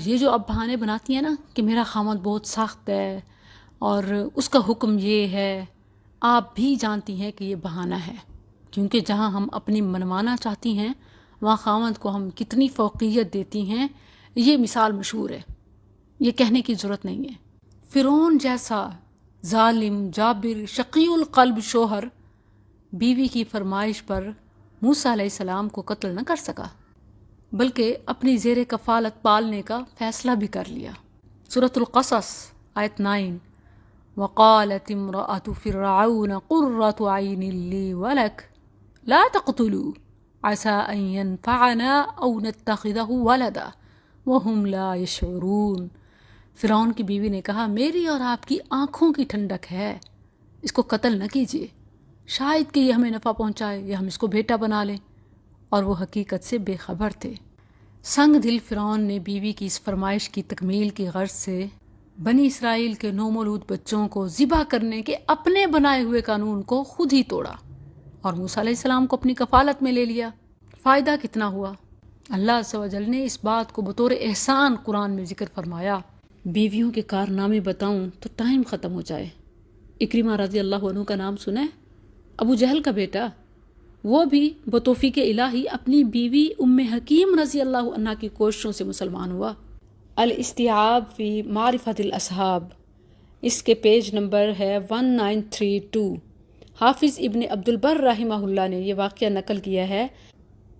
یہ جو اب بہانے بناتی ہیں نا کہ میرا خامد بہت سخت ہے اور اس کا حکم یہ ہے، آپ بھی جانتی ہیں کہ یہ بہانہ ہے، کیونکہ جہاں ہم اپنی منوانا چاہتی ہیں وہاں خامد کو ہم کتنی فوقیت دیتی ہیں، یہ مثال مشہور ہے، یہ کہنے کی ضرورت نہیں ہے۔ فرعون جیسا ظالم، جابر، شقی القلب شوہر بیوی کی فرمائش پر موسیٰ علیہ السلام کو قتل نہ کر سکا، بلکہ اپنی زیر کفالت پالنے کا فیصلہ بھی کر لیا۔ سورۃ القصص آیت 9، وقالت امرأة فرعون قرة عین لی ولک لا تقتلوا عسى ان ينفعنا او نتخذہ ولدا وهم لا يشعرون۔ فرعون کی بیوی نے کہا، میری اور آپ کی آنکھوں کی ٹھنڈک ہے، اس کو قتل نہ کیجیے، شاید کہ یہ ہمیں نفع پہنچائے یا ہم اس کو بیٹا بنا لیں، اور وہ حقیقت سے بے خبر تھے۔ سنگ دل فرعون نے بیوی کی اس فرمائش کی تکمیل کی غرض سے بنی اسرائیل کے نومولود بچوں کو ذبح کرنے کے اپنے بنائے ہوئے قانون کو خود ہی توڑا اور موسیٰ علیہ السلام کو اپنی کفالت میں لے لیا۔ فائدہ کتنا ہوا؟ اللہ عز و جل نے اس بات کو بطور احسان قرآن میں ذکر فرمایا۔ بیویوں کے کارنامے بتاؤں تو ٹائم ختم ہو جائے۔ اکرمہ رضی اللہ عنہ کا نام سنا ہے؟ ابو جہل کا بیٹا، وہ بھی بتوفیق الہی اپنی بیوی ام حکیم رضی اللہ عنہ کی کوششوں سے مسلمان ہوا۔ الاستیعاب فی معرفت الاصحاب، اس کے پیج نمبر ہے 1932۔ حافظ ابن عبد البر رحمہ اللہ نے یہ واقعہ نقل کیا ہے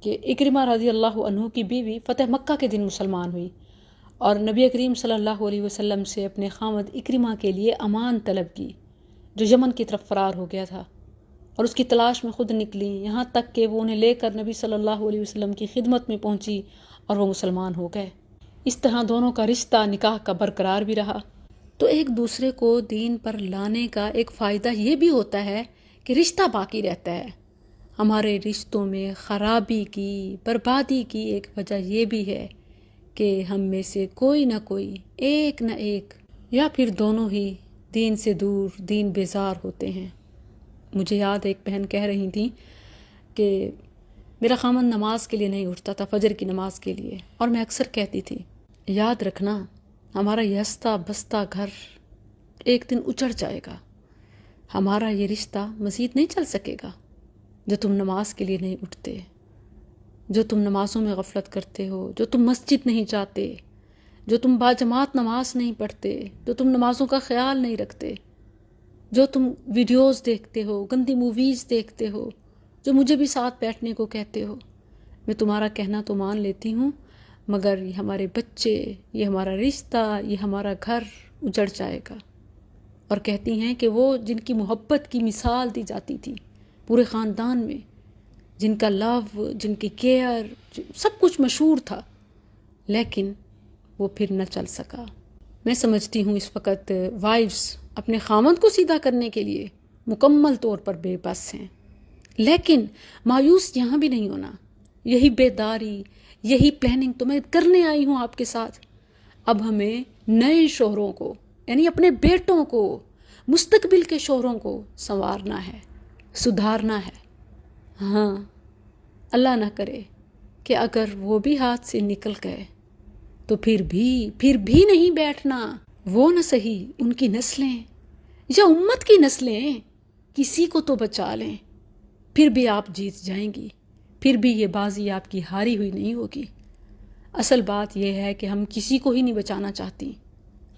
کہ اکرمہ رضی اللہ عنہ کی بیوی فتح مکہ کے دن مسلمان ہوئی اور نبی کریم صلی اللہ علیہ وسلم سے اپنے خامد اکرمہ کے لیے امان طلب کی، جو یمن کی طرف فرار ہو گیا تھا، اور اس کی تلاش میں خود نکلی، یہاں تک کہ وہ انہیں لے کر نبی صلی اللہ علیہ وسلم کی خدمت میں پہنچی اور وہ مسلمان ہو گئے۔ اس طرح دونوں کا رشتہ نکاح کا برقرار بھی رہا۔ تو ایک دوسرے کو دین پر لانے کا ایک فائدہ یہ بھی ہوتا ہے کہ رشتہ باقی رہتا ہے۔ ہمارے رشتوں میں خرابی کی، بربادی کی ایک وجہ یہ بھی ہے کہ ہم میں سے کوئی نہ کوئی، ایک نہ ایک یا پھر دونوں ہی دین سے دور، دین بیزار ہوتے ہیں۔ مجھے یاد ایک بہن کہہ رہی تھیں کہ میرا خامن نماز کے لیے نہیں اٹھتا تھا، فجر کی نماز کے لیے، اور میں اکثر کہتی تھی، یاد رکھنا ہمارا یہ ہنستا بستا گھر ایک دن اجڑ جائے گا، ہمارا یہ رشتہ مزید نہیں چل سکے گا جو تم نماز کے لیے نہیں اٹھتے، جو تم نمازوں میں غفلت کرتے ہو، جو تم مسجد نہیں جاتے، جو تم باجماعت نماز نہیں پڑھتے، جو تم نمازوں کا خیال نہیں رکھتے، جو تم ویڈیوز دیکھتے ہو، گندی موویز دیکھتے ہو، جو مجھے بھی ساتھ بیٹھنے کو کہتے ہو۔ میں تمہارا کہنا تو مان لیتی ہوں، مگر یہ ہمارے بچے، یہ ہمارا رشتہ، یہ ہمارا گھر اجڑ جائے گا۔ اور کہتی ہیں کہ وہ جن کی محبت کی مثال دی جاتی تھی پورے خاندان میں، جن کا لو، جن کی کیئر، سب کچھ مشہور تھا، لیکن وہ پھر نہ چل سکا۔ میں سمجھتی ہوں اس وقت وائفز اپنے خامند کو سیدھا کرنے کے لیے مکمل طور پر بے بس ہیں، لیکن مایوس یہاں بھی نہیں ہونا۔ یہی بیداری، یہی پلاننگ تو میں کرنے آئی ہوں آپ کے ساتھ۔ اب ہمیں نئے شوہروں کو، یعنی اپنے بیٹوں کو، مستقبل کے شوہروں کو سنوارنا ہے، سدھارنا ہے۔ ہاں، اللہ نہ کرے کہ اگر وہ بھی ہاتھ سے نکل گئے تو پھر بھی نہیں بیٹھنا۔ وہ نہ صحیح ان کی نسلیں یا امت کی نسلیں کسی کو تو بچا لیں، پھر بھی آپ جیت جائیں گی، پھر بھی یہ بازی آپ کی ہاری ہوئی نہیں ہوگی۔ اصل بات یہ ہے کہ ہم کسی کو ہی نہیں بچانا چاہتی۔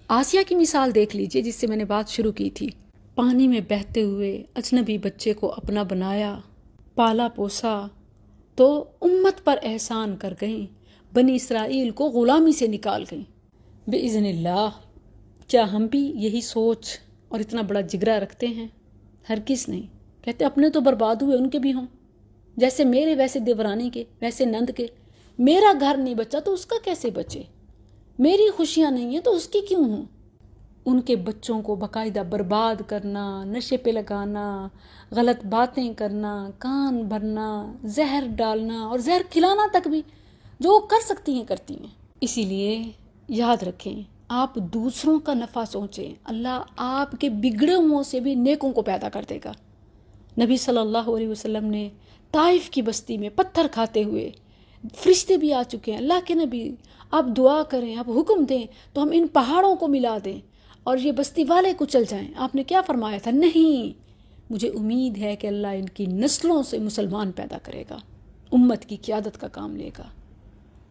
آسیہ کی مثال دیکھ لیجئے، جس سے میں نے بات شروع کی تھی۔ پانی میں بہتے ہوئے اجنبی بچے کو اپنا بنایا، پالا پوسا، تو امت پر احسان کر گئیں، بنی اسرائیل کو غلامی سے نکال گئیں۔ بإذن اللہ کیا ہم بھی یہی سوچ اور اتنا بڑا جگرا رکھتے ہیں؟ ہرگز نہیں۔ کہتے اپنے تو برباد ہوئے، ان کے بھی ہوں، جیسے میرے ویسے دیورانی کے، ویسے نند کے۔ میرا گھر نہیں بچا تو اس کا کیسے بچے؟ میری خوشیاں نہیں ہیں تو اس کی کیوں ہوں؟ ان کے بچوں کو باقاعدہ برباد کرنا، نشے پہ لگانا، غلط باتیں کرنا، کان بھرنا، زہر ڈالنا اور زہر کھلانا تک بھی جو وہ کر سکتی ہیں کرتی ہیں۔ اسی لیے یاد رکھیں، آپ دوسروں کا نفع سوچیں، اللہ آپ کے بگڑے ہوئوں سے بھی نیکوں کو پیدا کر دے گا۔ نبی صلی اللہ علیہ وسلم نے طائف کی بستی میں پتھر کھاتے ہوئے، فرشتے بھی آ چکے ہیں، اللہ کے نبی آپ دعا کریں، آپ حکم دیں تو ہم ان پہاڑوں کو ملا دیں اور یہ بستی والے کچل جائیں۔ آپ نے کیا فرمایا تھا؟ نہیں، مجھے امید ہے کہ اللہ ان کی نسلوں سے مسلمان پیدا کرے گا، امت کی قیادت کا کام لے گا۔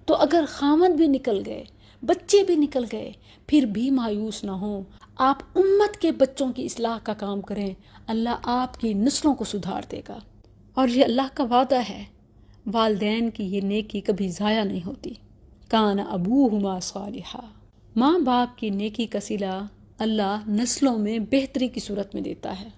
تو اگر خامد بھی نکل گئے، بچے بھی نکل گئے، پھر بھی مایوس نہ ہوں، آپ امت کے بچوں کی اصلاح کا کام کریں، اللہ آپ کی نسلوں کو سدھار دے گا۔ اور یہ اللہ کا وعدہ ہے، والدین کی یہ نیکی کبھی ضائع نہیں ہوتی۔ کان ابوہما صالحا، ماں باپ کی نیکی کا صلہ اللہ نسلوں میں بہتری کی صورت میں دیتا ہے۔